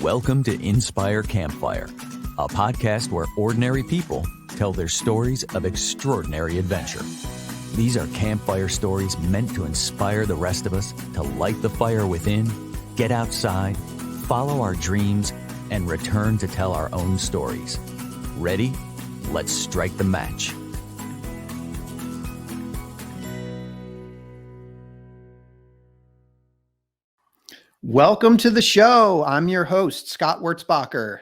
Welcome to Inspire Campfire, a podcast where ordinary people tell their stories of extraordinary adventure. These are campfire stories meant to inspire the rest of us to light the fire within, get outside, follow our dreams, and return to tell our own stories. Ready? Let's strike the match. Welcome to the show. I'm your host, Scott Wurzbacher.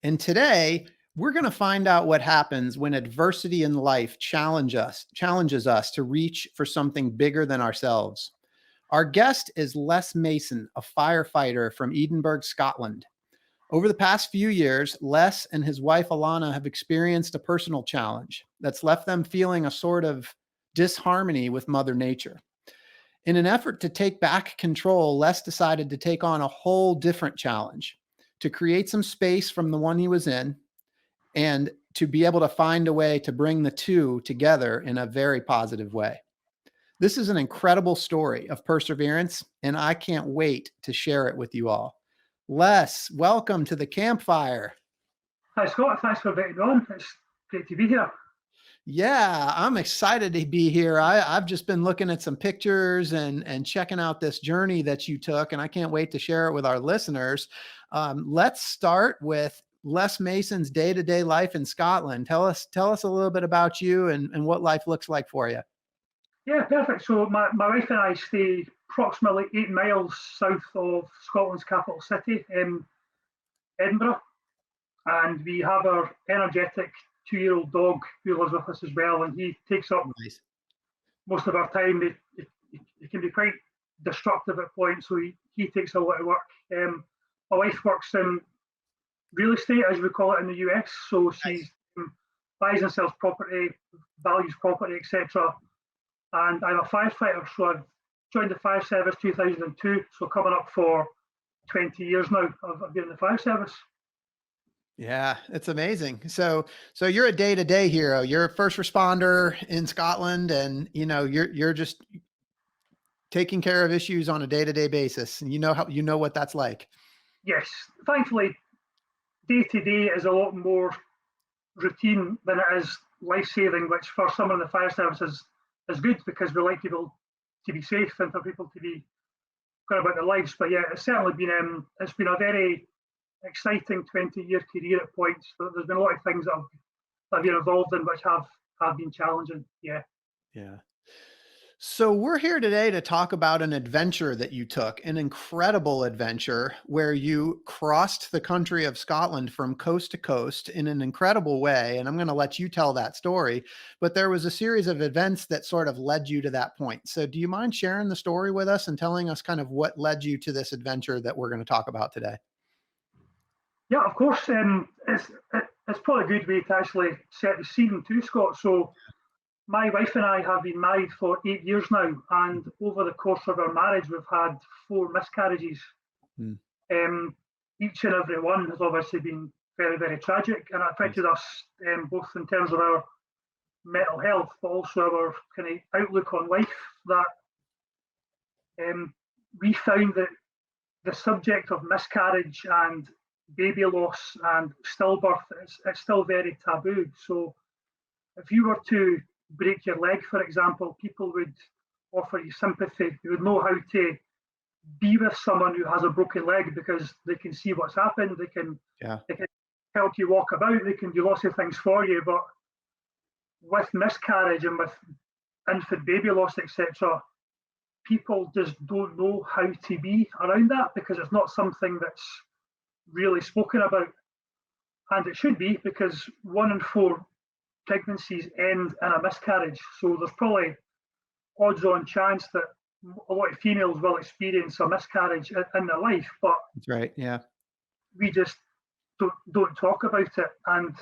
And today we're going to find out what happens when adversity in life challenges us to reach for something bigger than ourselves. Our guest is Les Mason, a firefighter from Edinburgh, Scotland. Over the past few years, Les and his wife, Alana, have experienced a personal challenge that's left them feeling a sort of disharmony with Mother Nature. In an effort to take back control, Les decided to take on a whole different challenge, to create some space from the one he was in and to be able to find a way to bring the two together in a very positive way. This is an incredible story of perseverance, and I can't wait to share it with you all. Les, welcome to the campfire. Hi, Scott. Thanks for inviting me on. It's great to be here. Yeah, I'm excited to be here. I've just been looking at some pictures and checking out this journey that you took, and I can't wait to share it with our listeners. Let's start with Les Mason's day-to-day life in Scotland. Tell us a little bit about you and what life looks like for you. Yeah, perfect. So my wife and I stay approximately 8 miles south of Scotland's capital city, Edinburgh, and we have our energetic 2-year-old dog who lives with us as well, and he takes up most of our time. It can be quite destructive at points, so he takes a lot of work. My wife works in real estate, as we call it in the US, so she buys and sells property, values property, etc. And I'm a firefighter, so I've joined the fire service 2002, so coming up for 20 years now of being in the fire service. Yeah, it's amazing. So you're a day-to-day hero. You're a first responder in Scotland, and you're just taking care of issues on a day-to-day basis, and you know what that's like. Yes, thankfully, day-to-day is a lot more routine than it is life-saving, which for someone in the fire service is good, because we like people to be safe and for people to be going about their lives. But yeah, it's certainly been a very exciting 20-year career at points. There's been a lot of things that I've been involved in which have been challenging. Yeah. So we're here today to talk about an adventure that you took, an incredible adventure where you crossed the country of Scotland from coast to coast in an incredible way. And I'm going to let you tell that story, but there was a series of events that sort of led you to that point. So do you mind sharing the story with us and telling us kind of what led you to this adventure that we're going to talk about today? Yeah, of course. It's probably a good way to actually set the scene too, Scott. So my wife and I have been married for 8 years now, and over the course of our marriage, we've had 4 miscarriages. Each and every one has obviously been very, very tragic, and it affected us both in terms of our mental health, but also our kind of outlook on life. That we found that the subject of miscarriage and baby loss and stillbirth, it's still very taboo. So if you were to break your leg, for example, people would offer you sympathy. They would know how to be with someone who has a broken leg because they can see what's happened. They can help you walk about. They can do lots of things for you. But with miscarriage and with infant baby loss, etc., people just don't know how to be around that because it's not something that's really spoken about. And it should be, because 1 in 4 pregnancies end in a miscarriage. So there's probably odds-on chance that a lot of females will experience a miscarriage in their life, but that's right. Yeah, we just don't talk about it. And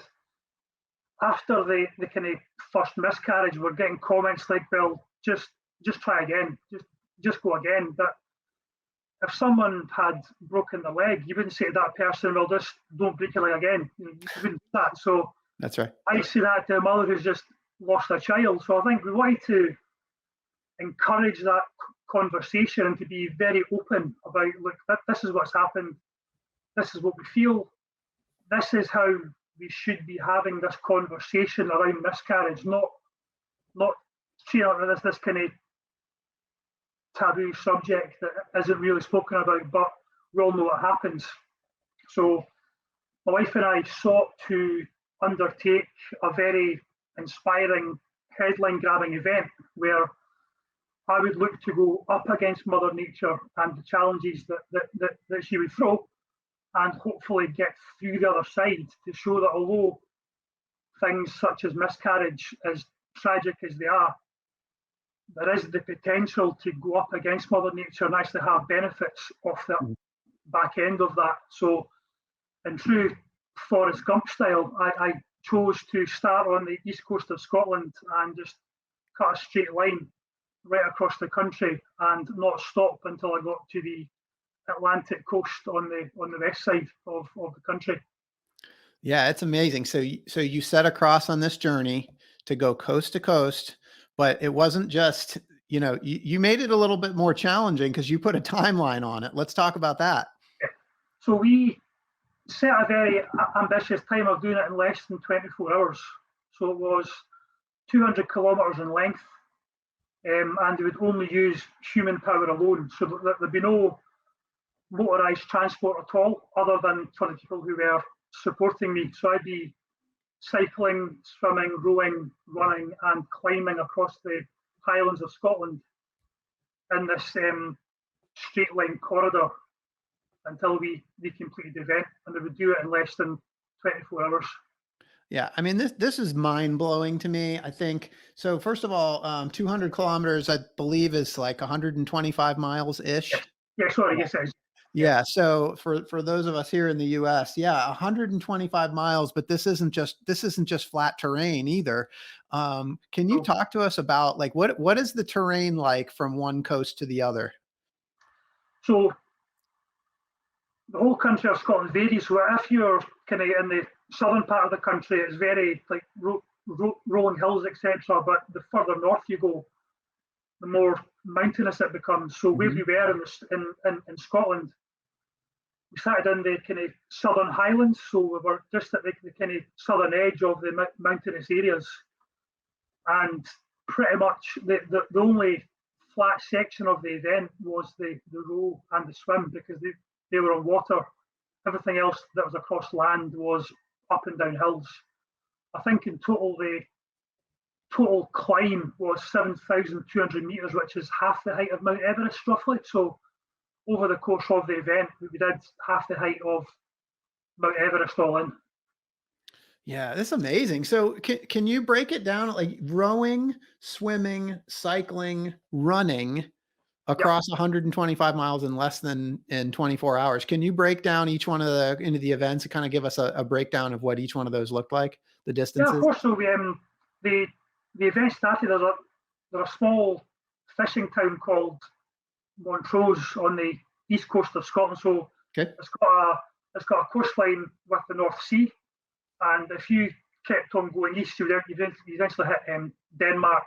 after the kind of first miscarriage, we're getting comments like, "Well, just try again, just go again." But if someone had broken their leg, you wouldn't say to that person, "Well, just don't break your leg again." You wouldn't do that. So that's right. I say that to a mother who's just lost a child. So I think we wanted to encourage that conversation and to be very open about, look, this is what's happened. this is what we feel. This is how we should be having this conversation around miscarriage, not treating it as this kind of taboo subject that isn't really spoken about, but we all know what happens. So my wife and I sought to undertake a very inspiring, headline-grabbing event where I would look to go up against Mother Nature and the challenges that she would throw, and hopefully get through the other side to show that although things such as miscarriage, as tragic as they are, there is the potential to go up against Mother Nature and actually have benefits off the back end of that. So in true Forrest Gump style, I chose to start on the east coast of Scotland and just cut a straight line right across the country and not stop until I got to the Atlantic coast on the west side of the country. Yeah, it's amazing. So you set across on this journey to go coast to coast, but it wasn't just, you made it a little bit more challenging because you put a timeline on it. Let's talk about that. So we set a very ambitious time of doing it in less than 24 hours. So it was 200 kilometers in length, and they would only use human power alone. So there'd be no motorised transport at all, other than for the people who were supporting me. So I'd be cycling, swimming, rowing, running, and climbing across the Highlands of Scotland in this straight line corridor until we completed the event, and they would do it in less than 24 hours. Yeah, I mean, this is mind blowing to me. I think so. First of all, 200 kilometers, I believe, is like 125 miles ish. Yeah, sorry, yes, it is. Yeah. So for those of us here in the US, yeah, 125 miles, but this isn't just flat terrain either. Can you talk to us about like what is the terrain like from one coast to the other? So the whole country of Scotland varies. So if you're kind of in the southern part of the country, it's very like rolling hills, etc. But the further north you go, the more mountainous it becomes. So where we were in Scotland, we started in the kind of southern highlands, so we were just at the kind of southern edge of the mountainous areas, and pretty much the only flat section of the event was the row and the swim, because they were on water. Everything else that was across land was up and down hills. I think in total the total climb was 7,200 meters, which is half the height of Mount Everest roughly. So over the course of the event, we did half the height of Mount Everest all in. Yeah, that's amazing. So can you break it down, like rowing, swimming, cycling, running across 125 miles in less than in 24 hours? Can you break down each one of the events and kind of give us a breakdown of what each one of those looked like, the distances? Yeah, of course. So the event started as a small fishing town called Montrose on the east coast of Scotland. So it's got a coastline with the North Sea, and if you kept on going east, you eventually hit Denmark,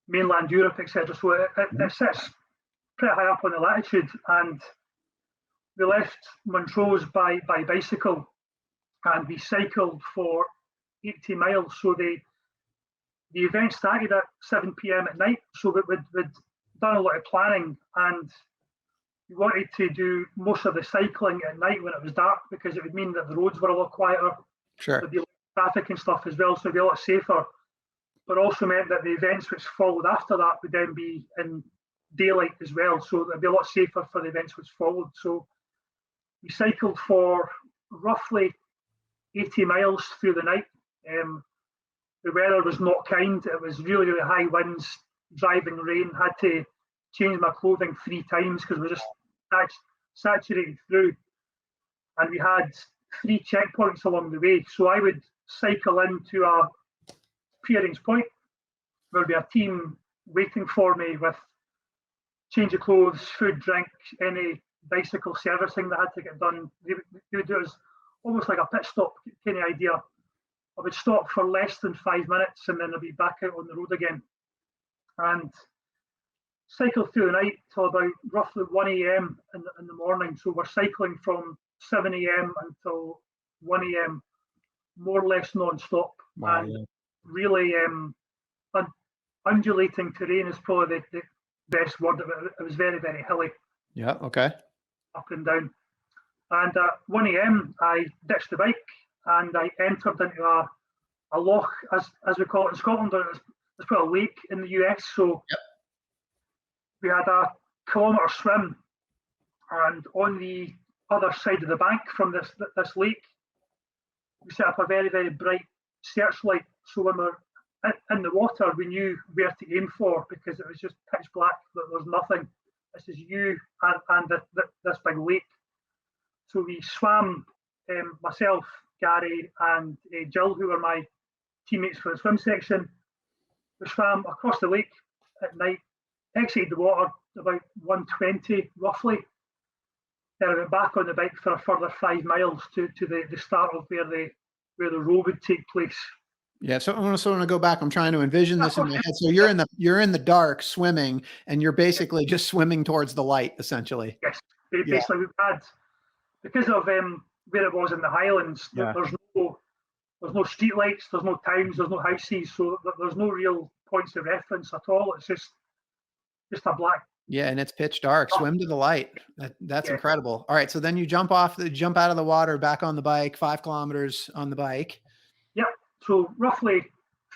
mainland Europe, etc. So it sits pretty high up on the latitude, and we left Montrose by bicycle, and we cycled for 80 miles. So the event started at 7 p.m. at night. So we'd done a lot of planning, and we wanted to do most of the cycling at night when it was dark, because it would mean that the roads were a lot quieter. Sure. There'd be traffic and stuff as well, so it'd be a lot safer. But also meant that the events which followed after that would then be in daylight as well, so it'd be a lot safer for the events which followed. So we cycled for roughly 80 miles through the night. The weather was not kind. It was really, really high winds, driving rain. Had to change my clothing 3 times because we were just saturated through. And we had 3 checkpoints along the way. So I would cycle into a Peering's Point. There'd be a team waiting for me with change of clothes, food, drink, any bicycle servicing that had to get done. They would do it as almost like a pit stop kind of idea. I would stop for less than 5 minutes, and then I'd be back out on the road again. And cycle through the night till about roughly 1 a.m. in the morning. So we're cycling from 7 a.m. until 1 a.m., more or less non-stop. Wow. And Yeah. really undulating terrain is probably the best word of it. It was very, very hilly, Yeah. Okay. up and down. And at 1 a.m., I ditched the bike and I entered into a loch, as we call it in Scotland. It's probably a lake in the US. So Yep. we had a kilometre swim, and on the other side of the bank from this lake, we set up a very, very bright searchlight. So when we're in the water, we knew where to aim for because it was just pitch black. There's nothing. This is you and this big lake. So we swam, myself, Gary, and Jill, who were my teammates for the swim section. We swam across the lake at night, exited the water about 1:20 roughly. Then I went back on the bike for a further 5 miles to the start of where the row would take place. Yeah. So I want to go back. I'm trying to envision this in my head. So you're in the dark swimming, and you're basically just swimming towards the light, essentially. Yes, basically we've had, because of where it was in the Highlands. Yeah. There's no street lights, there's no towns, there's no houses, so there's no real points of reference at all. It's just a black. Yeah, and it's pitch dark. Swim to the light. That's Yeah. incredible. All right, so then you jump out of the water, back on the bike, 5 kilometers on the bike. Yeah, so roughly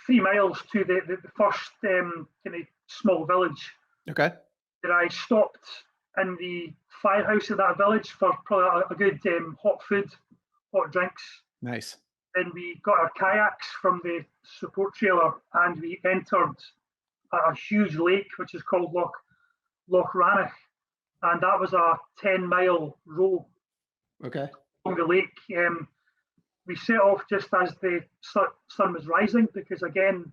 3 miles to the first kind of small village. Okay. Where I stopped in the firehouse of that village for probably a good hot food, hot drinks. Nice. Then we got our kayaks from the support trailer and we entered a huge lake, which is called Loch Rannoch. And that was a 10-mile row Okay. along the lake. We set off just as the sun was rising because, again,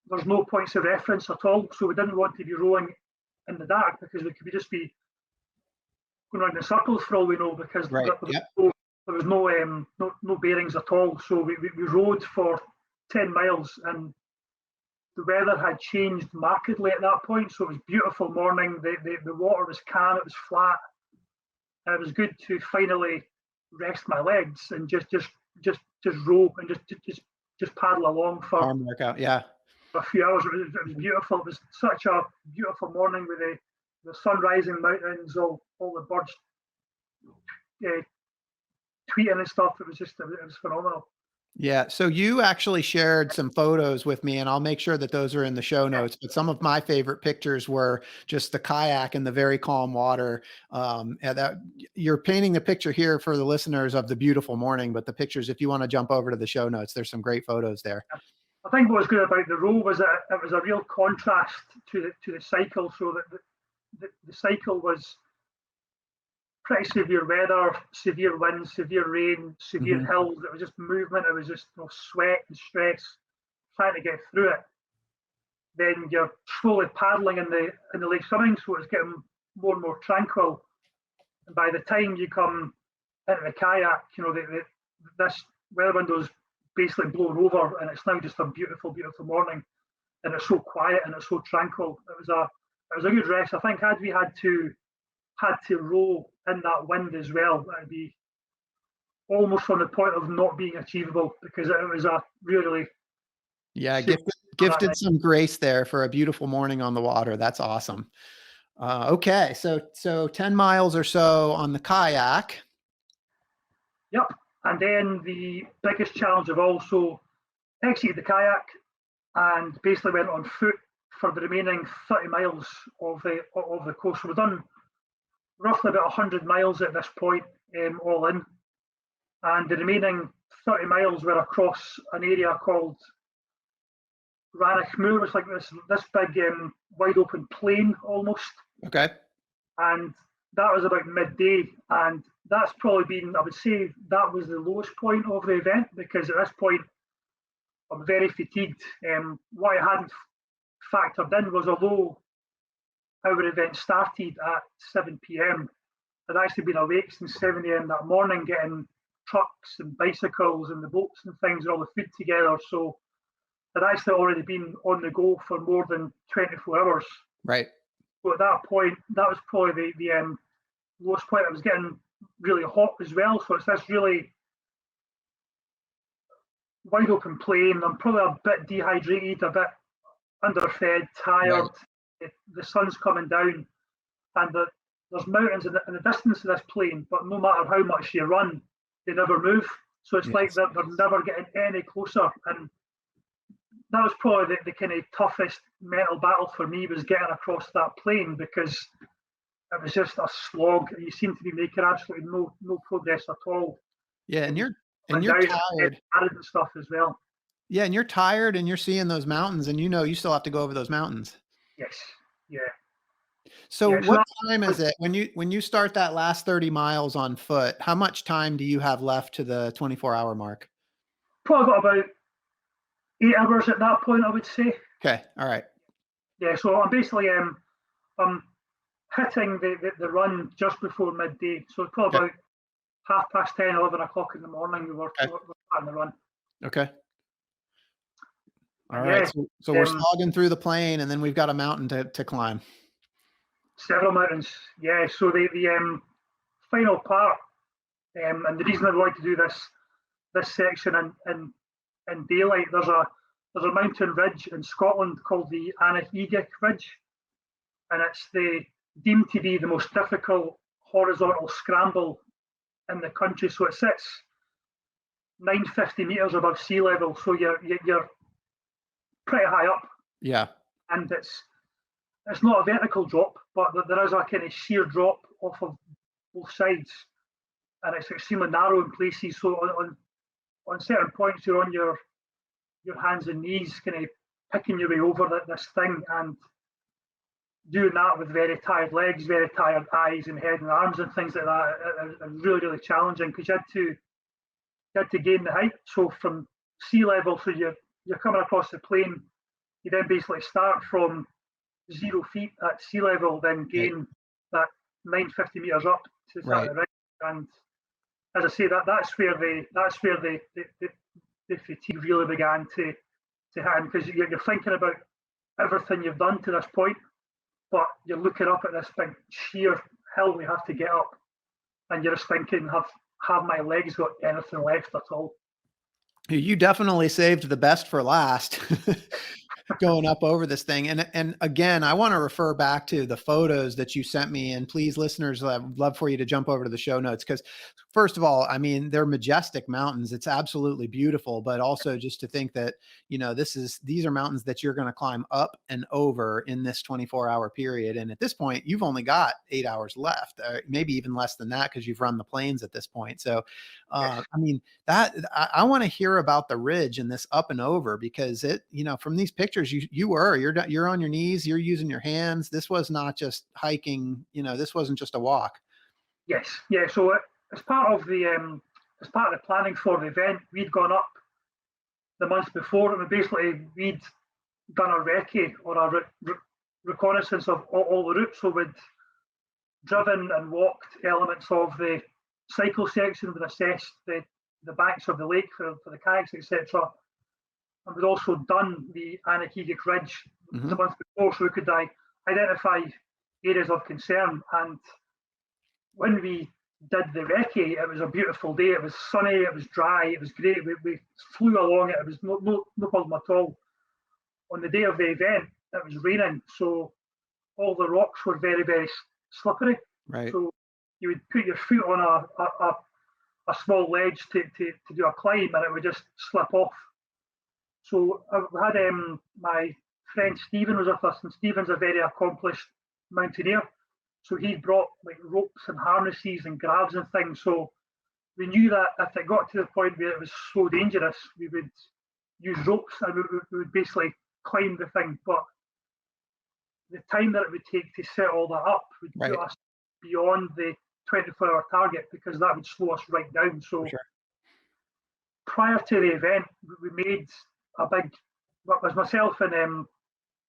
there's no points of reference at all. So we didn't want to be rowing in the dark because we could just be going around in circles for all we know because Right. there was no bearings at all. So we rowed for 10 miles and the weather had changed markedly at that point. So it was a beautiful morning. The water was calm, it was flat. And it was good to finally rest my legs and just row and just paddle along for Arm workout. Yeah. a few hours. It was beautiful. It was such a beautiful morning with the sun rising, mountains, all the birds tweeting and stuff. It was phenomenal. Yeah. So you actually shared some photos with me, and I'll make sure that those are in the show notes. But some of my favorite pictures were just the kayak in the very calm water. And that you're painting the picture here for the listeners of the beautiful morning, but the pictures, if you want to jump over to the show notes, there's some great photos there. I think what was good about the row was that it was a real contrast to the cycle. So that the cycle was pretty severe weather, severe wind, severe rain, severe hills. It was just movement. It was just sweat and stress trying to get through it. Then you're slowly paddling in the lake swimming, so it's getting more and more tranquil. And by the time you come into the kayak, this weather window's basically blown over, and it's now just a beautiful, beautiful morning. And it's so quiet and it's so tranquil. It was a good rest. I think had we had to row in that wind as well, that'd be almost on the point of not being achievable because it was a really gifted some grace there for a beautiful morning on the water. That's awesome. Okay, so 10 miles or so on the kayak. Yep, and then the biggest challenge of all, so exited the kayak and basically went on foot for the remaining 30 miles of the course. So we've done roughly about 100 miles at this point, all in. And the remaining 30 miles were across an area called Rannoch Moor. It's like this big wide open plain almost. Okay. And that was about midday. And that's probably been, I would say, that was the lowest point of the event because at this point, I'm very fatigued. What I hadn't factored in was although our event started at 7 p.m. I'd actually been awake since 7 a.m. that morning getting trucks and bicycles and the boats and things and all the food together. So I'd actually already been on the go for more than 24 hours. Right. So at that point, that was probably the lowest point. I was getting really hot as well. So it's this really wide open plain. I'm probably a bit dehydrated, a bit underfed, tired. Right. The sun's coming down, and there's mountains in the distance of this plain, but no matter how much you run, they never move. So it's like they're never getting any closer. And that was probably the kind of toughest mental battle for me, was getting across that plain, because it was just a slog. You seem to be making absolutely no progress at all. Yeah, and you're tired. Arid and stuff as well. Yeah, and you're tired, and you're seeing those mountains, and you still have to go over those mountains. Yes. Yeah. So Yeah, what time is it when you start that last 30 miles on foot? How much time do you have left to the 24-hour mark? Probably got about 8 hours at that point, I would say. Okay, all right. Yeah, so I'm basically I'm hitting the run just before midday. So it's probably about 10:30, 11 o'clock in the morning we were starting the run. Okay. All right. So we're slogging through the plain, and then we've got a mountain to climb. Several mountains. Yeah. So the final part, and the reason I'd like to do this section in daylight, there's a mountain ridge in Scotland called the Edek Ridge, and it's deemed to be the most difficult horizontal scramble in the country. So it sits 950 meters above sea level, so you're pretty high up. Yeah. And it's not a vertical drop, but there is a kind of sheer drop off of both sides, and it's extremely narrow in places. So on certain points, you're on your hands and knees, kind of picking your way over this thing, and doing that with very tired legs, very tired eyes and head and arms and things like that. It's really, really challenging, because you had to gain the height. So from sea level, so you're coming across the plain, you then basically start from 0 feet at sea level, then gain that 950 meters up to start the ridge. And as I say, that's where the fatigue really began to hit, because you're thinking about everything you've done to this point, but you're looking up at this big sheer hill we have to get up, and you're just thinking, have my legs got anything left at all? You definitely saved the best for last. Going up over this thing. And again, I want to refer back to the photos that you sent me, and please, listeners, I'd love for you to jump over to the show notes, because first of all, I mean, they're majestic mountains. It's absolutely beautiful, but also just to think that, these are mountains that you're going to climb up and over in this 24-hour period. And at this point, you've only got 8 hours left, maybe even less than that, because you've run the plains at this point. So, I mean, I want to hear about the ridge and this up and over, because from these pictures, you're on your knees, you're using your hands. This was not just hiking, this wasn't just a walk. Yes. Yeah. So as part of the planning for the event, we'd gone up the month before, and we'd done a recce, or a reconnaissance of all the routes. So we'd driven and walked elements of the cycle section, we'd assessed the banks of the lake for the kayaks, etc. And we'd also done the Edek Ridge the month before, so we could identify areas of concern. And when we did the recce, it was a beautiful day. It was sunny, it was dry, it was great. We flew along it. It was no problem at all. On the day of the event, it was raining, so all the rocks were very, very slippery. Right. So you would put your foot on a small ledge to do a climb, and it would just slip off. So we had my friend Stephen was with us, and Stephen's a very accomplished mountaineer. So he brought like ropes and harnesses and grabs and things. So we knew that if it got to the point where it was so dangerous, we would use ropes, and we would basically climb the thing. But the time that it would take to set all that up would put us beyond the 24-hour target, because that would slow us right down. So prior to the event, we made a big, it was myself and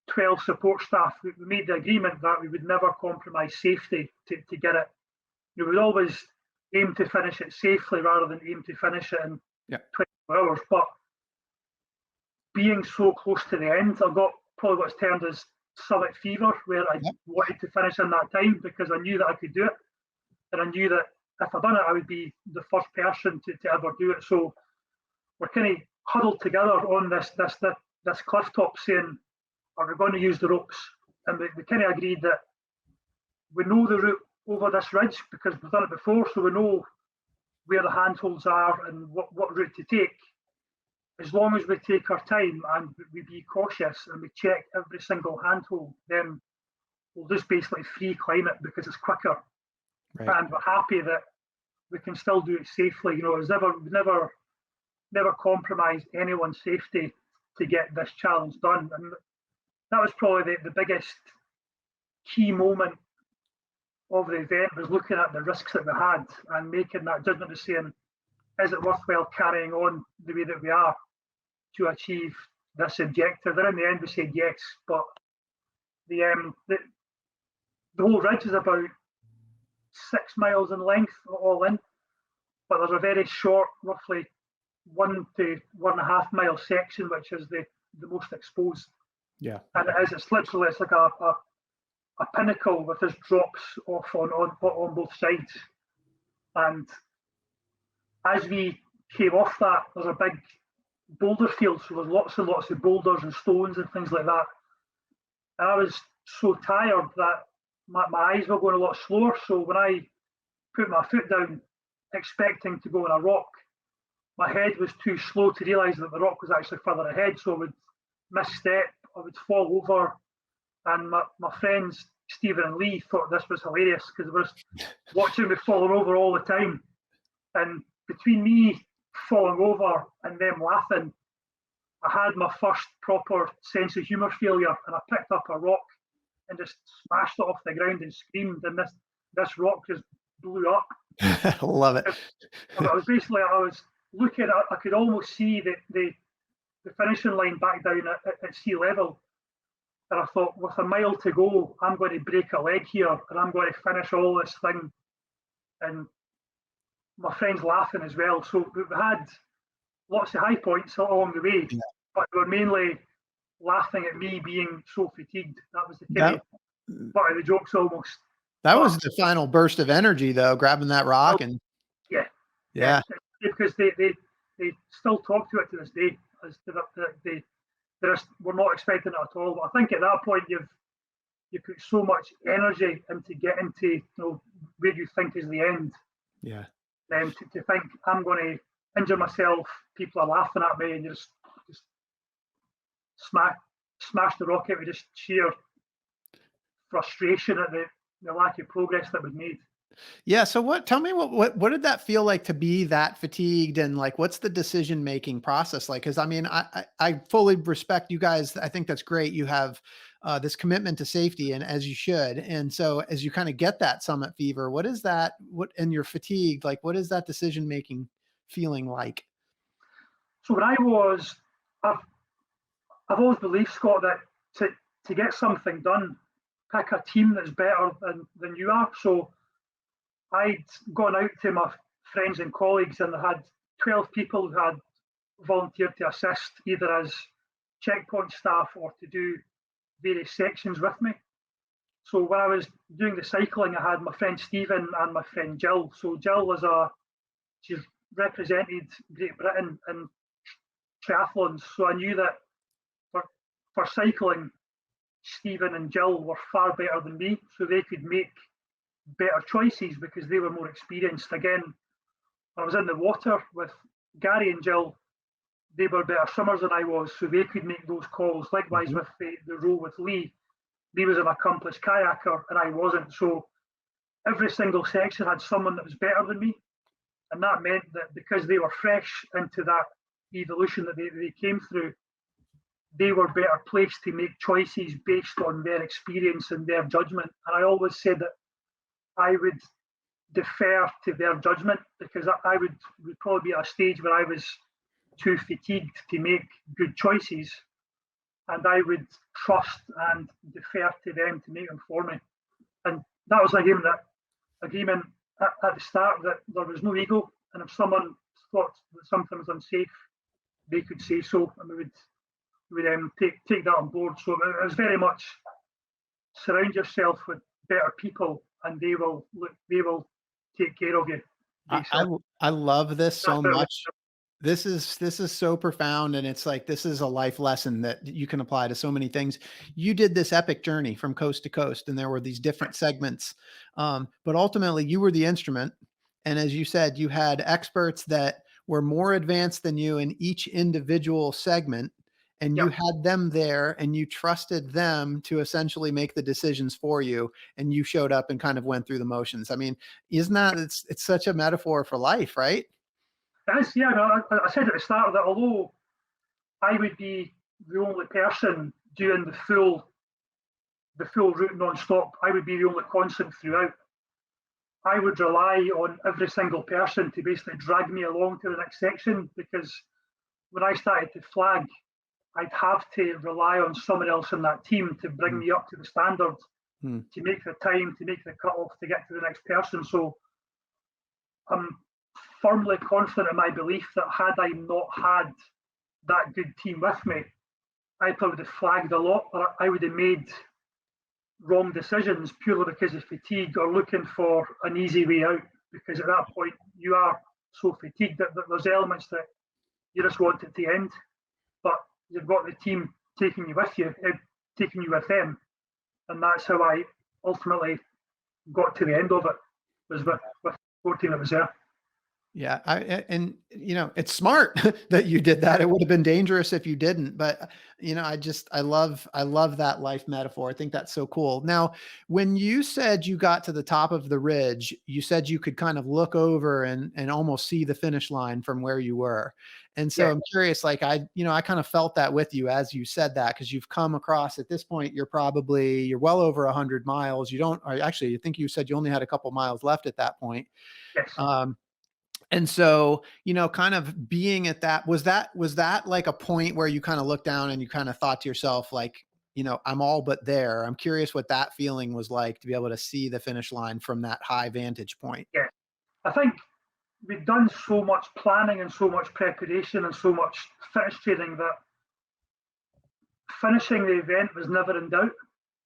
12 support staff, we made the agreement that we would never compromise safety to get it. We would always aim to finish it safely rather than aim to finish it in 24 hours. But being so close to the end, I got probably what's termed as summit fever, where I wanted to finish in that time, because I knew that I could do it. And I knew that if I'd done it, I would be the first person to ever do it. So we're kind of huddled together on this cliff top saying, are we going to use the ropes? And we kind of agreed that we know the route over this ridge because we've done it before, so we know where the handholds are and what route to take. As long as we take our time and we be cautious and we check every single handhold, then we'll just basically free climb it because it's quicker. Right. And we're happy that we can still do it safely. You know, it's never compromised anyone's safety to get this challenge done. And that was probably the biggest key moment of the event, was looking at the risks that we had and making that judgment of saying, is it worthwhile carrying on the way that we are to achieve this objective? And in the end, we said yes. But the whole ridge is about 6 miles in length, all in. But there's a very short, roughly 1 to 1.5 mile section, which is the most exposed. Yeah. And it's literally, it's like a pinnacle with this drops off on both sides. And as we came off that, there's a big boulder field, so there's lots and lots of boulders and stones and things like that. And I was so tired that my eyes were going a lot slower. So when I put my foot down, expecting to go on a rock, my head was too slow to realise that the rock was actually further ahead. So I would misstep, I would fall over. And my friends, Stephen and Lee, thought this was hilarious because they were watching me falling over all the time. And between me falling over and them laughing, I had my first proper sense of humour failure, and I picked up a rock and just smashed it off the ground and screamed, and this rock just blew up. I love it. I was looking at, I could almost see the finishing line back down at sea level. And I thought, with a mile to go, I'm going to break a leg here and I'm going to finish all this thing. And my friends laughing as well. So we had lots of high points along the way, but they were mainly laughing at me being so fatigued. That was the part of the jokes almost. That was the final burst of energy, though, grabbing that rock and yeah. Because they still talk to it to this day, as to the rest. We're not expecting it at all. But I think at that point you put so much energy into getting to where you think is the end. Yeah. Then to think I'm going to injure myself, people are laughing at me, and you just smash the rock out with just sheer frustration at the lack of progress that we'd made. Yeah. So tell me what did that feel like to be that fatigued, and like, what's the decision-making process like? Cause I mean, I fully respect you guys. I think that's great. You have this commitment to safety, and as you should. And so as you kind of get that summit fever, and you're fatigued, like, what is that decision-making feeling like? So when I've always believed, Scott, that to get something done, pick a team that's better than you are. So I'd gone out to my friends and colleagues, and I had 12 people who had volunteered to assist, either as checkpoint staff or to do various sections with me. So when I was doing the cycling, I had my friend Stephen and my friend Jill. So Jill she's represented Great Britain in triathlons. So I knew that for cycling, Stephen and Jill were far better than me, so they could make better choices because they were more experienced. Again, I was in the water with Gary and Jill. They were better swimmers than I was, so they could make those calls. Likewise with the row with Lee. Lee was an accomplished kayaker and I wasn't. So every single section had someone that was better than me. And that meant that because they were fresh into that evolution that they came through, they were better placed to make choices based on their experience and their judgment. And I always said that I would defer to their judgment, because I would probably be at a stage where I was too fatigued to make good choices, and I would trust and defer to them to make them for me. And that was an agreement at the start, that there was no ego, and if someone thought that something was unsafe, they could say so, and we would take that on board. So it was very much surround yourself with better people, and they will take care of you. I, basically. I I love this That's so what it much. This is so profound, and it's like this is a life lesson that you can apply to so many things. You did this epic journey from coast to coast, and there were these different segments, but ultimately you were the instrument. And as you said, you had experts that were more advanced than you in each individual segment, and you Yep. had them there, and you trusted them to essentially make the decisions for you. And you showed up and kind of went through the motions. I mean, isn't that it's such a metaphor for life, right? It is, yeah. No, I said at the start that although I would be the only person doing the full route non-stop, I would be the only constant throughout. I would rely on every single person to basically drag me along to the next section, because when I started to flag, I'd have to rely on someone else in that team to bring Mm, me up to the standard, mm, to make the time, to make the cut off, to get to the next person. So I'm firmly confident in my belief that had I not had that good team with me, I probably would have flagged a lot, or I would have made wrong decisions purely because of fatigue or looking for an easy way out. Because at that point, you are so fatigued that there's elements that you just want it to end, but you've got the team taking you with you, taking you with them, and that's how I ultimately got to the end of it. Was with 14 that was there. yeah, and it's smart that you did that. It would have been dangerous if you didn't. But I love that life metaphor. I think that's so cool. Now, when you said you got to the top of the ridge, you said you could kind of look over and almost see the finish line from where you were. And so Yeah, I'm curious, like I kind of felt that with you as you said that, because you've come across at this point, you're well over 100 miles. You don't, or actually, I think you said you only had a couple miles left at that point. yes. Um, and so, kind of being at that, was that like a point where you kind of looked down and you kind of thought to yourself, like, I'm all but there. I'm curious what that feeling was like to be able to see the finish line from that high vantage point. Yeah. I think we'd done so much planning and so much preparation and so much fitness training that finishing the event was never in doubt.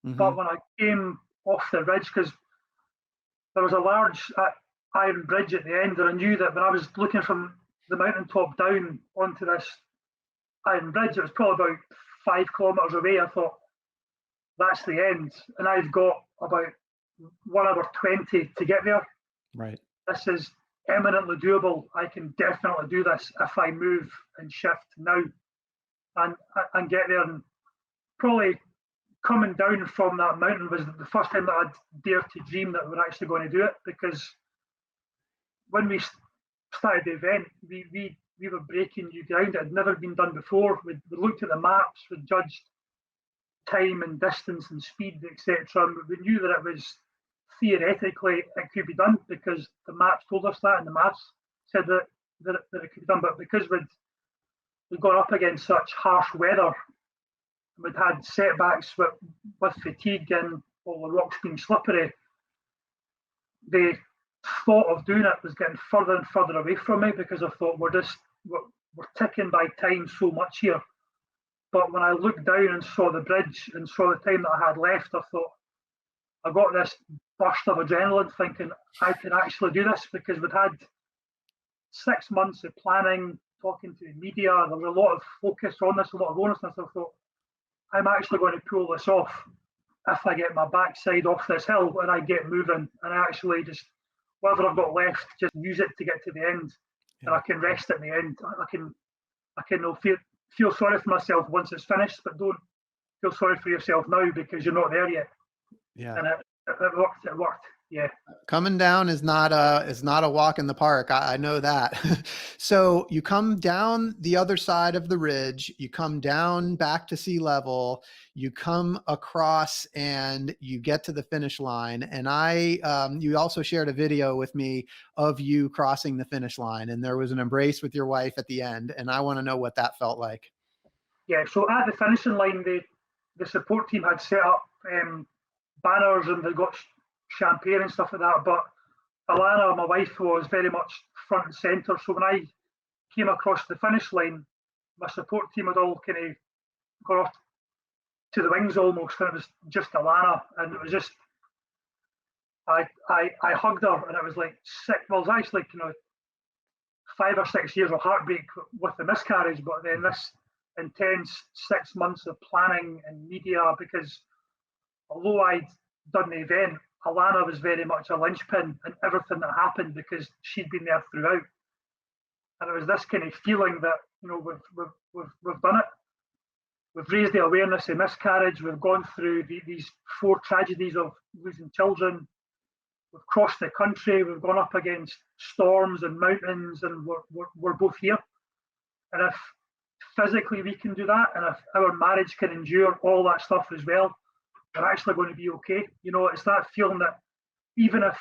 Hmm. But when I came off the ridge, because there was a large iron bridge at the end, and I knew that when I was looking from the mountaintop down onto this iron bridge, it was probably about 5 kilometres away. I thought, that's the end. And I've got about 1 hour 20 to get there. Right. This is eminently doable. I can definitely do this if I move and shift now and get there. And probably coming down from that mountain was the first time that I'd dared to dream that we were actually going to do it, because when we started the event, we were breaking new ground. It had never been done before. We looked at the maps, we judged time and distance and speed, etc. And we knew that it was theoretically it could be done, because the maps told us that and the maths said that it could be done. But because we'd gone up against such harsh weather, we'd had setbacks with fatigue and all the rocks being slippery, the thought of doing it was getting further and further away from me, because I thought we're ticking by time so much here. But when I looked down and saw the bridge and saw the time that I had left, I thought, I got this burst of adrenaline thinking I can actually do this, because we'd had 6 months of planning, talking to the media. There was a lot of focus on this, a lot of onus. I thought, I'm actually going to pull this off if I get my backside off this hill and I get moving, and I actually just, whatever I've got left, just use it to get to the end. And Yeah. I can rest at the end. I can no feel sorry for myself once it's finished, but don't feel sorry for yourself now, because you're not there yet. Yeah. And it worked. It worked. Yeah. Coming down is not a walk in the park. I know that. So you come down the other side of the ridge, you come down back to sea level, you come across and you get to the finish line. And you also shared a video with me of you crossing the finish line, and there was an embrace with your wife at the end. And I want to know what that felt like. Yeah. So at the finishing line, the support team had set up banners and they got champagne and stuff like that. But Alana, my wife, was very much front and centre. So when I came across the finish line, my support team had all kind of got off to the wings almost, and it was just Alana, and it was just I hugged her, and it was like sick. Well, it was actually 5 or 6 years of heartbreak with the miscarriage, but then this intense 6 months of planning and media, because although I'd done the event, Alana was very much a linchpin in everything that happened because she'd been there throughout. And it was this kind of feeling that, we've done it. We've raised the awareness of miscarriage. We've gone through these 4 tragedies of losing children. We've crossed the country. We've gone up against storms and mountains, and we're both here. And if physically we can do that, and if our marriage can endure all that stuff as well, we're actually going to be okay. It's that feeling that even if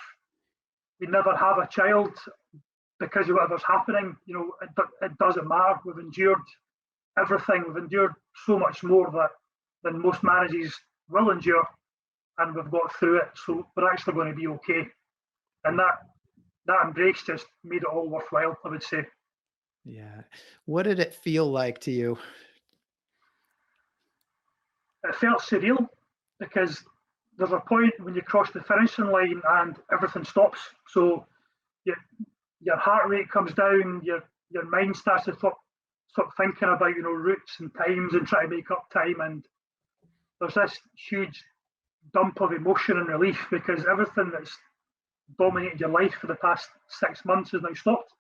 we never have a child because of whatever's happening, it doesn't matter. We've endured everything. We've endured so much more than most marriages will endure, and we've got through it. So we're actually going to be okay. And that embrace just made it all worthwhile, I would say. Yeah. What did it feel like to you? It felt surreal because there's a point when you cross the finishing line and everything stops. So your heart rate comes down, your mind starts to stop thinking about routes and times and try to make up time, and there's this huge dump of emotion and relief because everything that's dominated your life for the past 6 months has now stopped.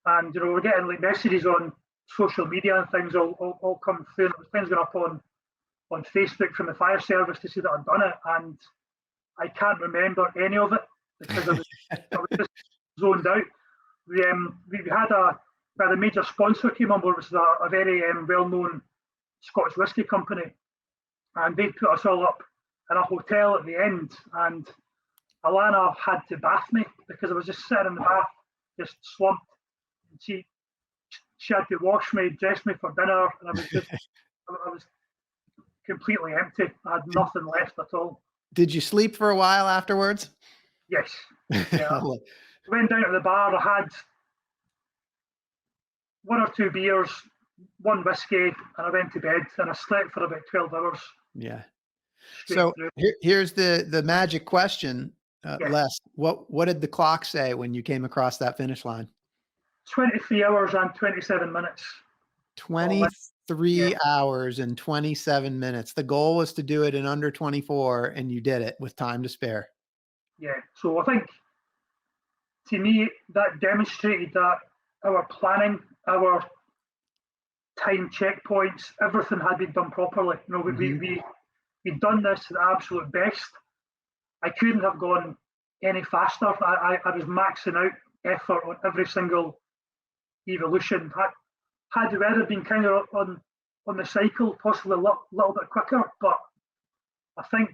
And we're getting like messages on social media and things all come through. And things going up on Facebook from the fire service to say that I've done it, and I can't remember any of it because I was just zoned out. We had a major sponsor came on board, which is a very well-known Scotch whisky company, and they put us all up in a hotel at the end. And Alana had to bath me because I was just sitting in the bath, just slumped. And she had to wash me, dress me for dinner, and I was completely empty. I had nothing left at all. Did you sleep for a while afterwards? Yes. Yeah. I went down to the bar. I had 1 or 2 beers, 1 whiskey, and I went to bed, and I slept for about 12 hours. Yeah. So here's the magic question, Les. What did the clock say when you came across that finish line? 23 hours and 27 minutes. 23 hours and 27 minutes. The goal was to do it in under 24, and you did it with time to spare. Yeah. So I think, to me, that demonstrated that our planning, our time checkpoints, everything had been done properly. We'd done this to the absolute best. I couldn't have gone any faster. I was maxing out effort on every single evolution. Had the weather been kind of on the cycle, possibly a little bit quicker, but I think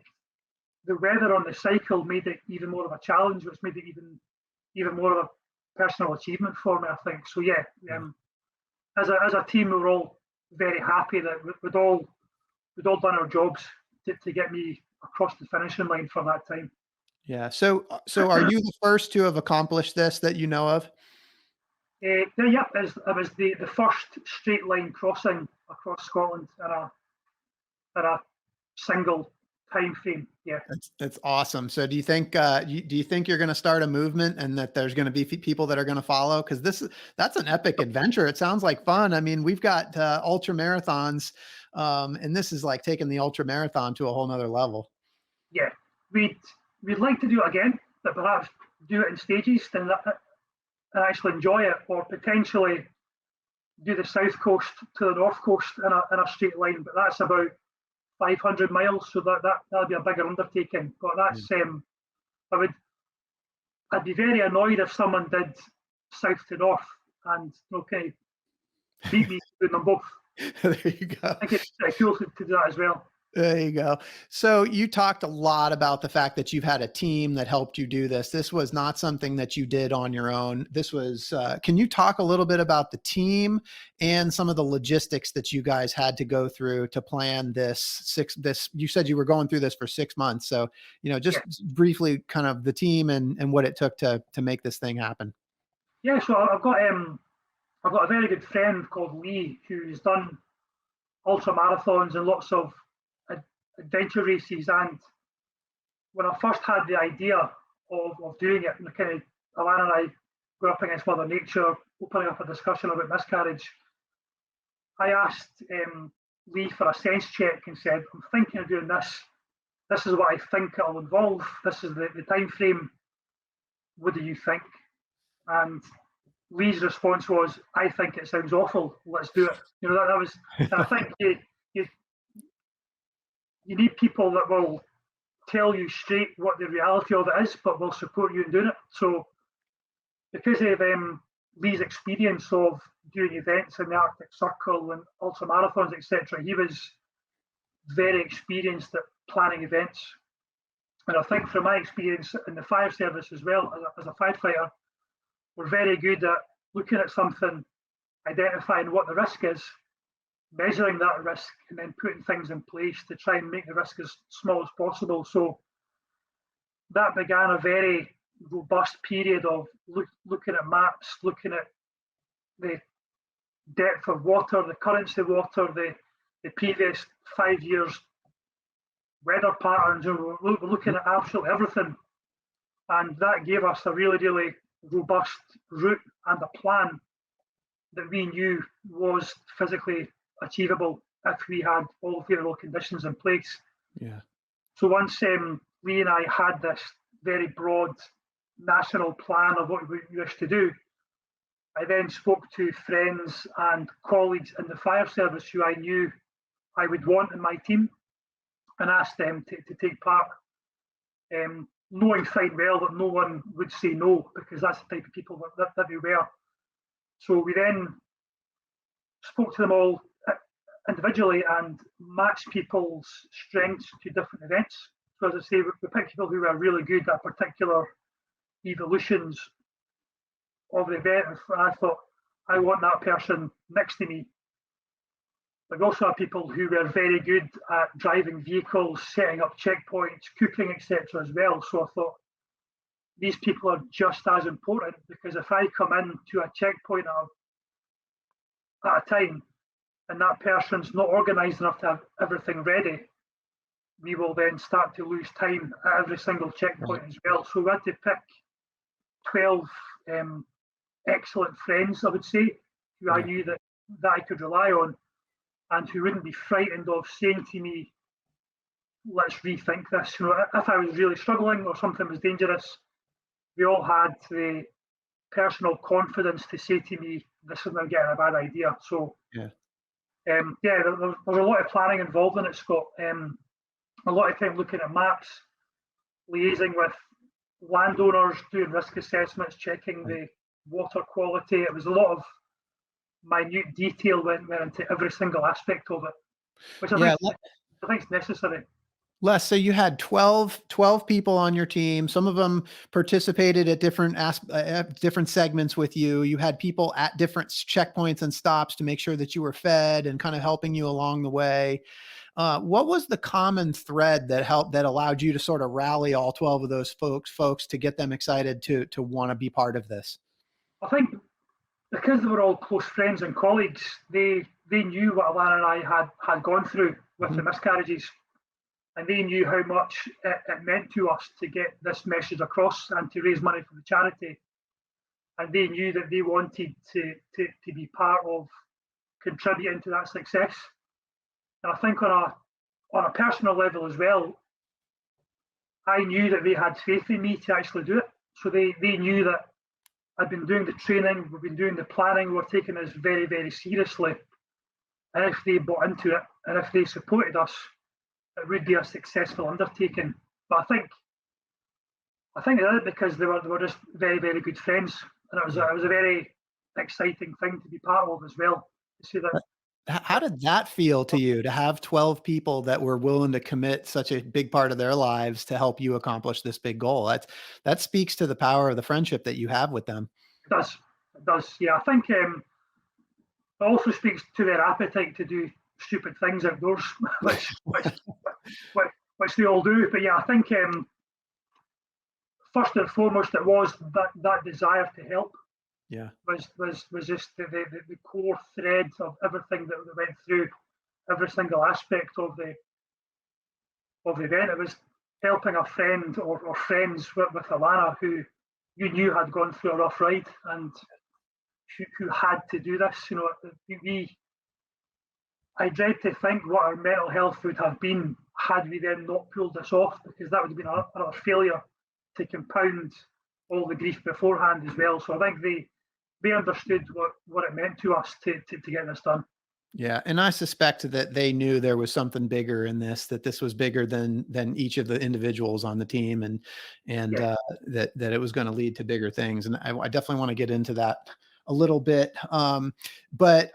the weather on the cycle made it even more of a challenge, which made it even more of a personal achievement for me, I think. So yeah, as a team, we were all very happy that we'd all done our jobs to get me across the finishing line for that time. Yeah. So are you the first to have accomplished this that you know of? Yeah, I was the first straight line crossing across Scotland at a single time frame. Yeah, that's awesome. So do you think you're going to start a movement, and that there's going to be people that are going to follow? Because that's an epic adventure. It sounds like fun. I mean, we've got ultra marathons, and this is like taking the ultra marathon to a whole nother level. Yeah, we'd like to do it again, but perhaps do it in stages and actually enjoy it, or potentially do the south coast to the north coast in a straight line. But that's about 500 miles, so that'll be a bigger undertaking. But that's I'd be very annoyed if someone did south to north and beat me doing them both. There you go. I think it's pretty cool to do that as well. There you go. So you talked a lot about the fact that you've had a team that helped you do this. This was not something that you did on your own. This was, can you talk a little bit about the team and some of the logistics that you guys had to go through to plan this? You said you were going through this for 6 months. So, briefly kind of the team and what it took to make this thing happen. Yeah. So I've got a very good friend called Lee who's done ultra marathons and lots of adventure races, and when I first had the idea of doing it, and kind of Alana and I were up against Mother Nature, opening up a discussion about miscarriage, I asked Lee for a sense check and said, I'm thinking of doing this. This is what I think it'll involve. This is the time frame. What do you think? And Lee's response was, I think it sounds awful. Let's do it. You know, that was, and I think you need people that will tell you straight what the reality of it is, but will support you in doing it. So because of Lee's experience of doing events in the Arctic Circle and ultramarathons, etc., he was very experienced at planning events. And I think from my experience in the fire service as well, as a firefighter, we're very good at looking at something, identifying what the risk is, measuring that risk, and then putting things in place to try and make the risk as small as possible. So that began a very robust period of looking at maps, looking at the depth of water, the currents of water, the previous 5 years weather patterns, and we're looking at absolutely everything. And that gave us a really, really robust route and a plan that we knew was physically achievable if we had all favorable conditions in place. Yeah. So once Lee and I had this very broad national plan of what we wished to do, I then spoke to friends and colleagues in the fire service who I knew I would want in my team and asked them to take part, knowing fine well that no one would say no, because that's the type of people that we were. So we then spoke to them all individually and matched people's strengths to different events. So as I say, we picked people who were really good at particular evolutions of the event. And I thought, I want that person next to me. But we also had people who were very good at driving vehicles, setting up checkpoints, cooking, etc. as well. So I thought, these people are just as important, because if I come into a checkpoint at a time and that person's not organised enough to have everything ready, we will then start to lose time at every single checkpoint as well. So we had to pick 12 excellent friends, I would say, who I knew that I could rely on and who wouldn't be frightened of saying to me, let's rethink this. You know, if I was really struggling or something was dangerous, we all had the personal confidence to say to me, this is now getting a bad idea. So there's a lot of planning involved in it, Scott. A lot of time looking at maps, liaising with landowners, doing risk assessments, checking the water quality. It was a lot of minute detail went into every single aspect of it, which I think is necessary. Les, so you had 12 people on your team. Some of them participated at different segments with you. You had people at different checkpoints and stops to make sure that you were fed and kind of helping you along the way. What was the common thread that allowed you to sort of rally all 12 of those folks to get them excited to want to be part of this? I think because they were all close friends and colleagues, they knew what Alana and I had gone through with the miscarriages. And they knew how much it meant to us to get this message across and to raise money for the charity. And they knew that they wanted to be part of contributing to that success. And I think on a personal level as well, I knew that they had faith in me to actually do it. So they knew that I'd been doing the training, we've been doing the planning, we're taking this very, very seriously. And if they bought into it and if they supported us, it would be a successful undertaking. But I think they did it because they were just very, very good friends, and it was a very exciting thing to be part of as well. To see that. How did that feel to you, to have 12 people that were willing to commit such a big part of their lives to help you accomplish this big goal? That speaks to the power of the friendship that you have with them. It does. Yeah, I think it also speaks to their appetite to do stupid things outdoors, which they all do. But yeah, I think first and foremost, it was that desire to help. Yeah, was just the core thread of everything that we went through, every single aspect of the event. helping a friend or friends with Alana who you knew had gone through a rough ride and who had to do this. I dread to think what our mental health would have been had we then not pulled this off, because that would have been another failure to compound all the grief beforehand as well. So I think they understood what it meant to us to get this done. Yeah, and I suspect that they knew there was something bigger in this, that this was bigger than each of the individuals on the team, and Yeah. that it was going to lead to bigger things. And I definitely want to get into that a little bit. But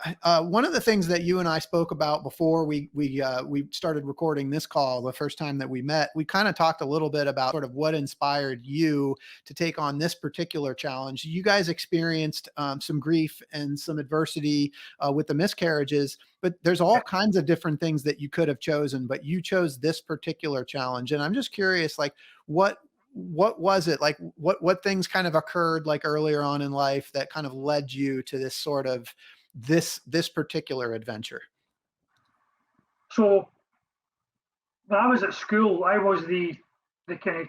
one of the things that you and I spoke about before we started recording this call, the first time that we met, we kind of talked a little bit about sort of what inspired you to take on this particular challenge. You guys experienced some grief and some adversity with the miscarriages, but there's all kinds of different things that you could have chosen, but you chose this particular challenge. And I'm just curious, like, what was it like? What things kind of occurred like earlier on in life that kind of led you to this sort of this particular adventure? So when I was at school, I was the kind of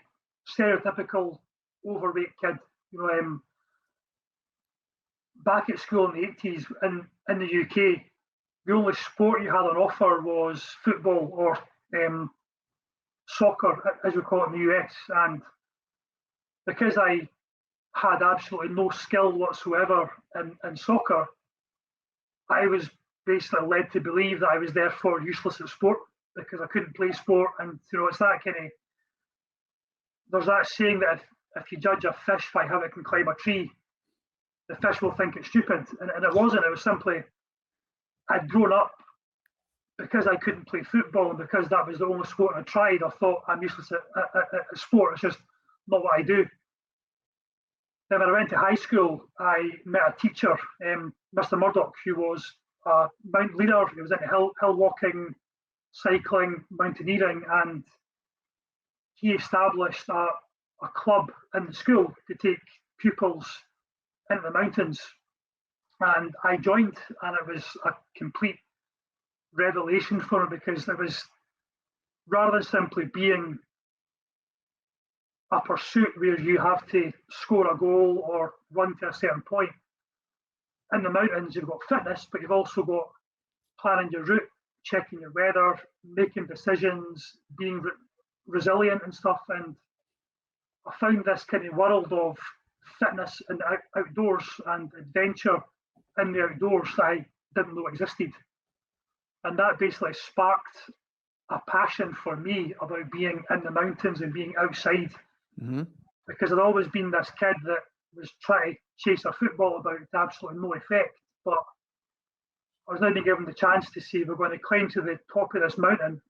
stereotypical overweight kid. Back at school in the 80s in the UK, the only sport you had on offer was football or soccer, as we call it in the US. And because I had absolutely no skill whatsoever in soccer, I was basically led to believe that I was therefore useless at sport because I couldn't play sport. And it's that kind of, there's that saying that if you judge a fish by how it can climb a tree, the fish will think it's stupid. And it wasn't. It was simply, I'd grown up because I couldn't play football, and because that was the only sport I tried. I thought I'm useless at sport. It's just not what I do. Then when I went to high school, I met a teacher, Mr. Murdoch, who was a mountain leader. He was into hill walking, cycling, mountaineering, and he established a club in the school to take pupils into the mountains. And I joined, and it was a complete revelation for me, because it was, rather than simply being a pursuit where you have to score a goal or run to a certain point, in the mountains you've got fitness, but you've also got planning your route, checking your weather, making decisions, being resilient and stuff. And I found this kind of world of fitness and outdoors and adventure in the outdoors that I didn't know existed. And that basically sparked a passion for me about being in the mountains and being outside. Mm-hmm. Because I'd always been this kid that was trying to chase a football about to absolutely no effect. But I was now being given the chance to say, we're going to climb to the top of this mountain.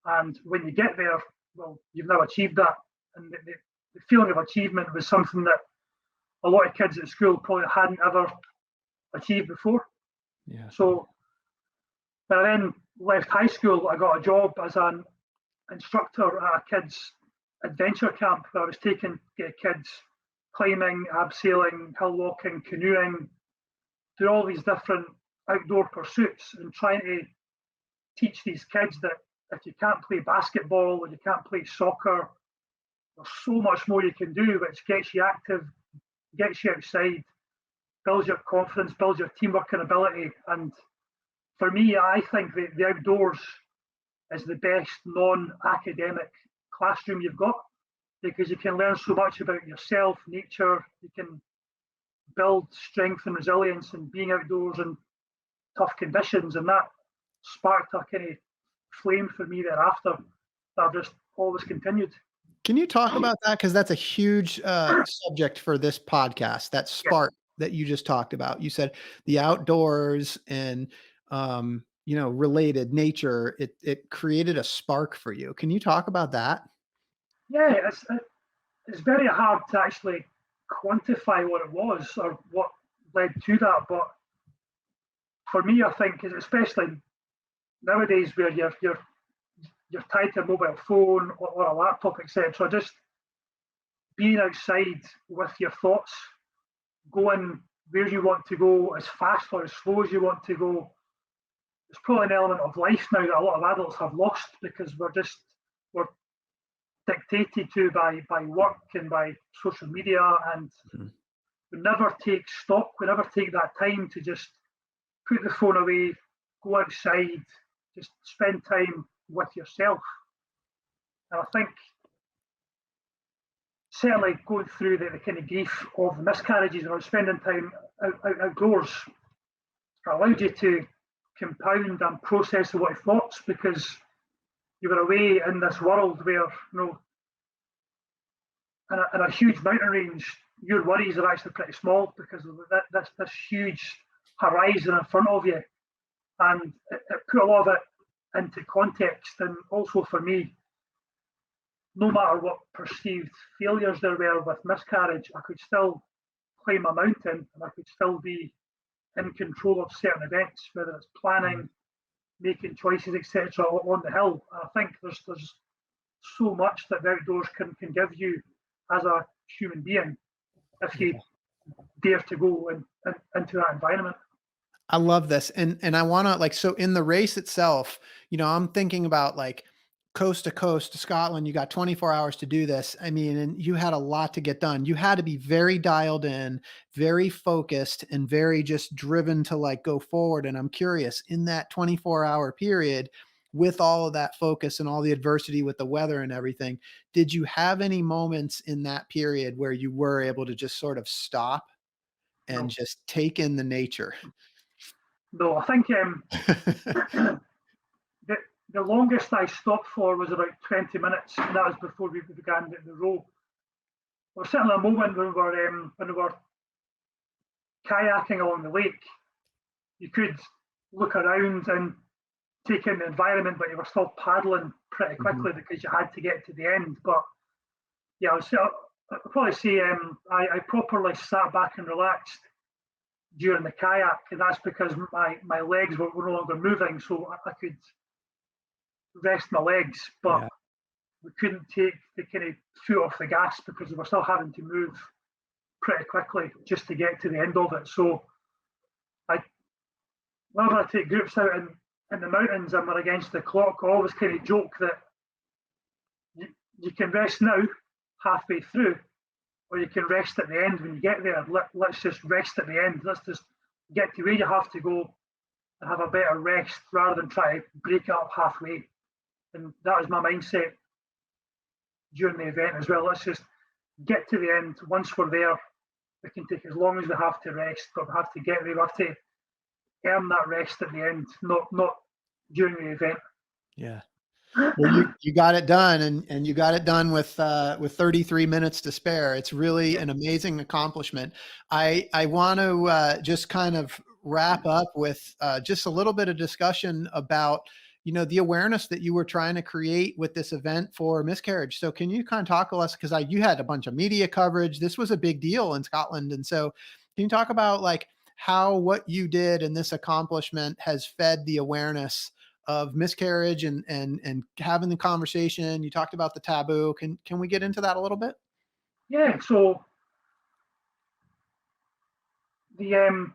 And when you get there, well, you've now achieved that. And the feeling of achievement was something that a lot of kids at school probably hadn't ever achieved before. Yeah. So when I then left high school, I got a job as an instructor at a kids' adventure camp, where I was taking kids climbing, abseiling, hill walking, canoeing, do all these different outdoor pursuits, and trying to teach these kids that if you can't play basketball or you can't play soccer, there's so much more you can do, which gets you active, gets you outside, builds your confidence, builds your teamwork and ability. And for me, I think that the outdoors is the best non-academic classroom you've got, because you can learn so much about yourself, nature. You can build strength and resilience in being outdoors in tough conditions, and that sparked a kind of flame for me thereafter that I've just always continued. Can you talk about that? Because that's a huge subject for this podcast, that spark that you just talked about. You said the outdoors and related nature, it created a spark for you. Can you talk about that? Yeah, it's very hard to actually quantify what it was or what led to that. But for me, I think, especially nowadays where you're tied to a mobile phone or a laptop, etc., just being outside with your thoughts, going where you want to go, as fast or as slow as you want to go. It's probably an element of life now that a lot of adults have lost, because we're dictated to by work and by social media, and we never take stock, we never take that time to just put the phone away, go outside, just spend time with yourself. And I think certainly going through the kind of grief of the miscarriages or spending time outdoors allowed you to compound and process a lot of thoughts, because you were away in this world where, in a huge mountain range, your worries are actually pretty small because of this huge horizon in front of you. And it put a lot of it into context. And also for me, no matter what perceived failures there were with miscarriage, I could still climb a mountain and I could still be in control of certain events, whether it's planning, making choices, etc., on the hill. And I think there's so much that the outdoors can give you as a human being if you dare to go into that environment. I love this. And I want to so in the race itself, I'm thinking about coast to coast to Scotland, you got 24 hours to do this. I mean, and you had a lot to get done. You had to be very dialed in, very focused, and very just driven to go forward. And I'm curious, in that 24-hour period, with all of that focus and all the adversity with the weather and everything, did you have any moments in that period where you were able to just sort of stop and just take in the nature? No, I think the longest I stopped for was about 20 minutes, and that was before we began the row. There was certainly a moment when we were kayaking along the lake. You could look around and take in the environment, but you were still paddling pretty quickly because you had to get to the end. But yeah, I'd probably say I properly sat back and relaxed during the kayak, and that's because my legs were no longer moving, so I could rest my legs, but we couldn't take the kind of foot off the gas because we were still having to move pretty quickly just to get to the end of it. So whenever I take groups out in the mountains and we're against the clock, I always kind of joke that you can rest now halfway through, or you can rest at the end when you get there. Let's just rest at the end. Let's just get to where you have to go and have a better rest rather than try to break it up halfway. And that was my mindset during the event as well. Let's just get to the end. Once we're there, we can take as long as we have to rest, but we have to get there. We have to earn that rest at the end, not during the event. Yeah. Well, you got it done, and you got it done with 33 minutes to spare. It's really an amazing accomplishment. I want to just kind of wrap up with just a little bit of discussion about the awareness that you were trying to create with this event for miscarriage. So can you kind of talk to us, because you had a bunch of media coverage. This was a big deal in Scotland, and so can you talk about how what you did and this accomplishment has fed the awareness of miscarriage and having the conversation? You talked about the taboo. Can we get into that a little bit? Yeah. So the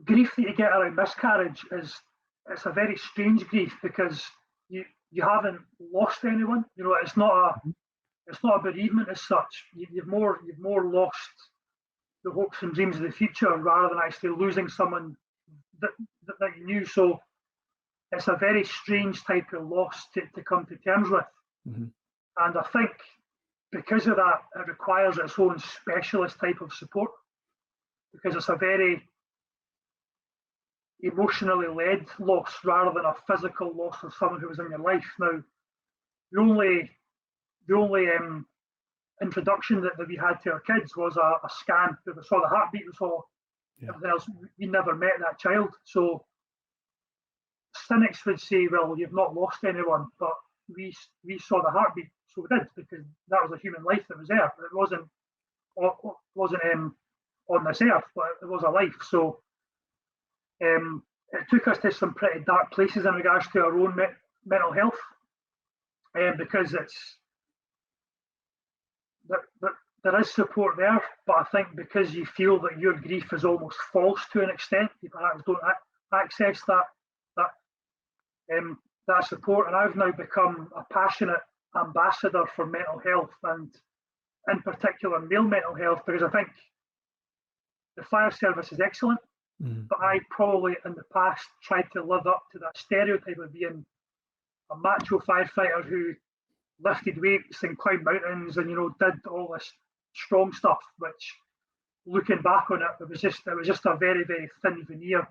grief that you get around miscarriage it's a very strange grief, because you haven't lost anyone. It's not a bereavement as such. You've more lost the hopes and dreams of the future rather than actually losing someone that you knew. So it's a very strange type of loss to come to terms with. And I think because of that, it requires its own specialist type of support, because it's a very emotionally led loss rather than a physical loss of someone who was in your life. Now, the only introduction that we had to our kids was a scan. We saw the heartbeat, we saw everything else. We never met that child. So cynics would say, well, you've not lost anyone, but we saw the heartbeat, so we did, because that was a human life that was there. It wasn't on this earth, but it was a life. So it took us to some pretty dark places in regards to our own mental health, because there is support there, but I think because you feel that your grief is almost false to an extent, you perhaps don't access that support. And I've now become a passionate ambassador for mental health, and in particular male mental health, because I think the fire service is excellent, but I probably in the past tried to live up to that stereotype of being a macho firefighter who lifted weights and climbed mountains and did all this strong stuff, which looking back on it, it was just a very, very thin veneer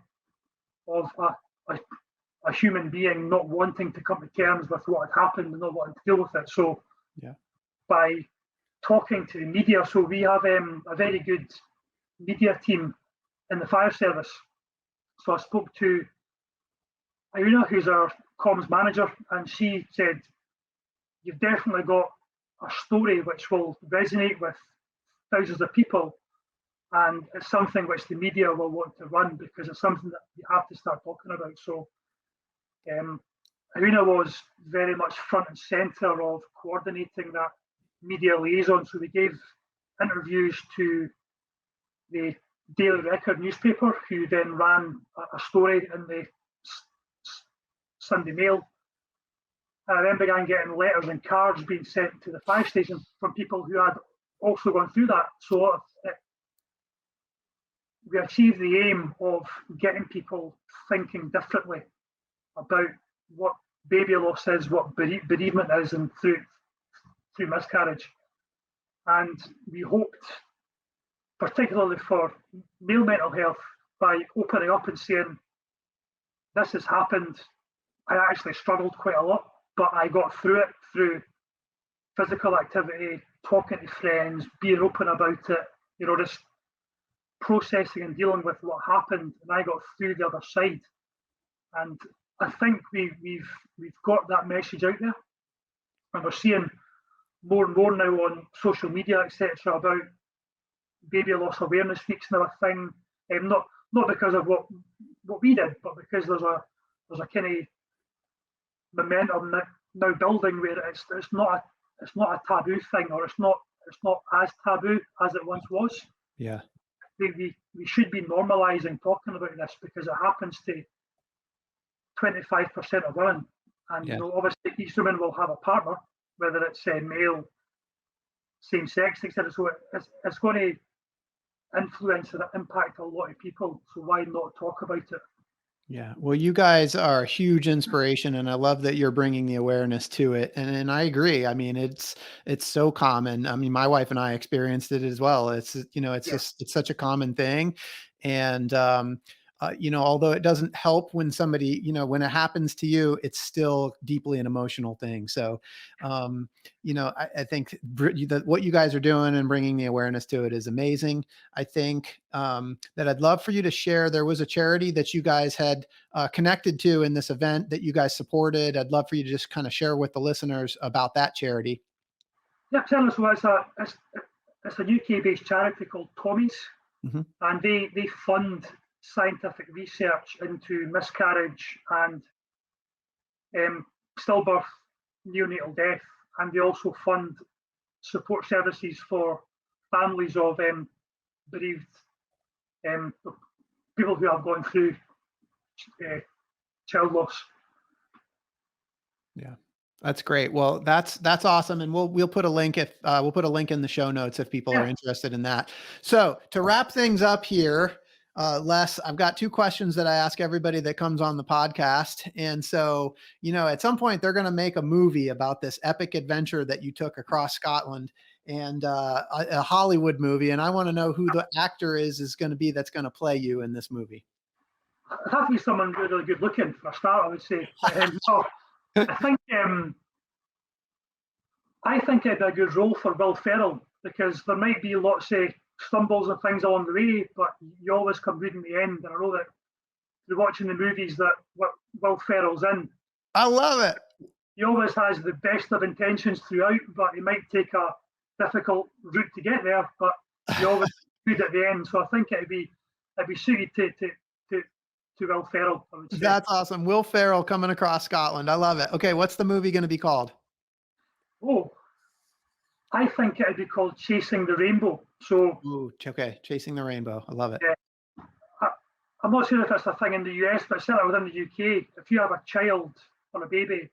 of a human being not wanting to come to terms with what had happened and not wanting to deal with it. So by talking to the media, so we have a very good media team in the fire service. So I spoke to Irina, who's our comms manager, and she said, you've definitely got a story which will resonate with thousands of people, and it's something which the media will want to run because it's something that you have to start talking about. So Irina was very much front and centre of coordinating that media liaison. So we gave interviews to the Daily Record newspaper, who then ran a story in the Sunday Mail. And I then began getting letters and cards being sent to the fire station from people who had also gone through that. So we achieved the aim of getting people thinking differently about what baby loss is, what bereavement is, and through miscarriage. And we hoped, particularly for male mental health, by opening up and saying, this has happened. I actually struggled quite a lot, but I got through it through physical activity, talking to friends, being open about it, just processing and dealing with what happened, and I got through the other side. And I think we've got that message out there, and we're seeing more and more now on social media, etc., about baby loss awareness weeks now a thing. Not because of what we did, but because there's a kind of momentum now building where it's not a taboo thing, or it's not as taboo as it once was. Yeah. We should be normalizing talking about this, because it happens to 25% of women, and obviously each woman will have a partner, whether it's male, same sex, etc. So it's going to influence and impact a lot of people. So why not talk about it? Yeah. Well, you guys are a huge inspiration, and I love that you're bringing the awareness to it. And I agree. I mean, it's so common. I mean, my wife and I experienced it as well. It's it's such a common thing. And although it doesn't help when somebody, when it happens to you, it's still deeply an emotional thing. So, I think that what you guys are doing and bringing the awareness to it is amazing. I think that I'd love for you to share. There was a charity that you guys had connected to in this event that you guys supported. I'd love for you to just kind of share with the listeners about that charity. Yeah, certainly. So it's a UK-based charity called Tommy's, and they fund scientific research into miscarriage and stillbirth, neonatal death, and they also fund support services for families of bereaved people who have gone through child loss. Yeah, that's great. Well, that's awesome, and we'll put a link we'll put a link in the show notes if people are interested in that. So to wrap things up here, Les, I've got two questions that I ask everybody that comes on the podcast. And so, at some point they're going to make a movie about this epic adventure that you took across Scotland, and a Hollywood movie. And I want to know who the actor is going to be that's going to play you in this movie. It'd have to be someone really good looking for a start, I would say. No, I think it'd be a good role for Will Ferrell, because there might be lots of stumbles and things along the way, but you always come good in the end. And I know that you're watching the movies that Will Ferrell's in. I love it. He always has the best of intentions throughout, but he might take a difficult route to get there, but he always good at the end. So I think it'd be suited to Will Ferrell, I would say. That's awesome. Will Ferrell coming across Scotland. I love it. Okay, what's the movie going to be called? Oh, I think it'd be called Chasing the Rainbow. So, okay, Chasing the Rainbow. I love it. I'm not sure if it's a thing in the US, but certainly within the UK, if you have a child or a baby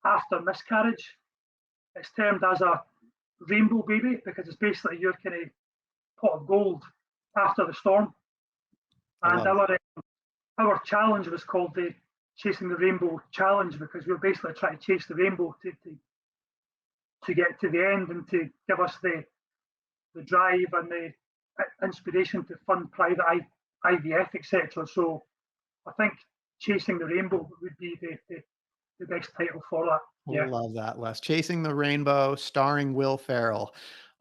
after miscarriage, It's termed as a rainbow baby because it's basically your kind of pot of gold after the storm. And our challenge was called the Chasing the Rainbow Challenge because we were basically trying to chase the rainbow to get to the end and to give us the drive and the inspiration to fund private IVF, etc. So I think Chasing the Rainbow would be the best title for that. I love that, Les. Chasing the Rainbow, starring Will Ferrell.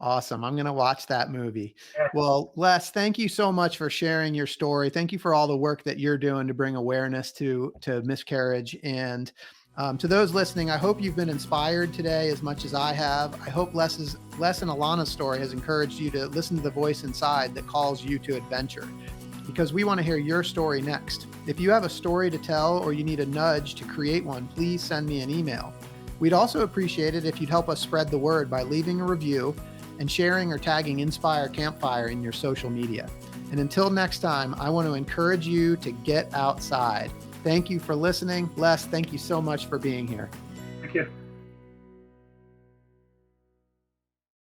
Awesome. I'm going to watch that movie. Yeah. Well, Les, thank you so much for sharing your story. Thank you for all the work that you're doing to bring awareness to miscarriage. And to those listening, I hope you've been inspired today as much as I have. I hope Les and Alana's story has encouraged you to listen to the voice inside that calls you to adventure, because we want to hear your story next. If you have a story to tell or you need a nudge to create one, please send me an email. We'd also appreciate it if you'd help us spread the word by leaving a review and sharing or tagging Inspire Campfire in your social media. And until next time, I want to encourage you to get outside. Thank you for listening. Les, thank you so much for being here. Thank you.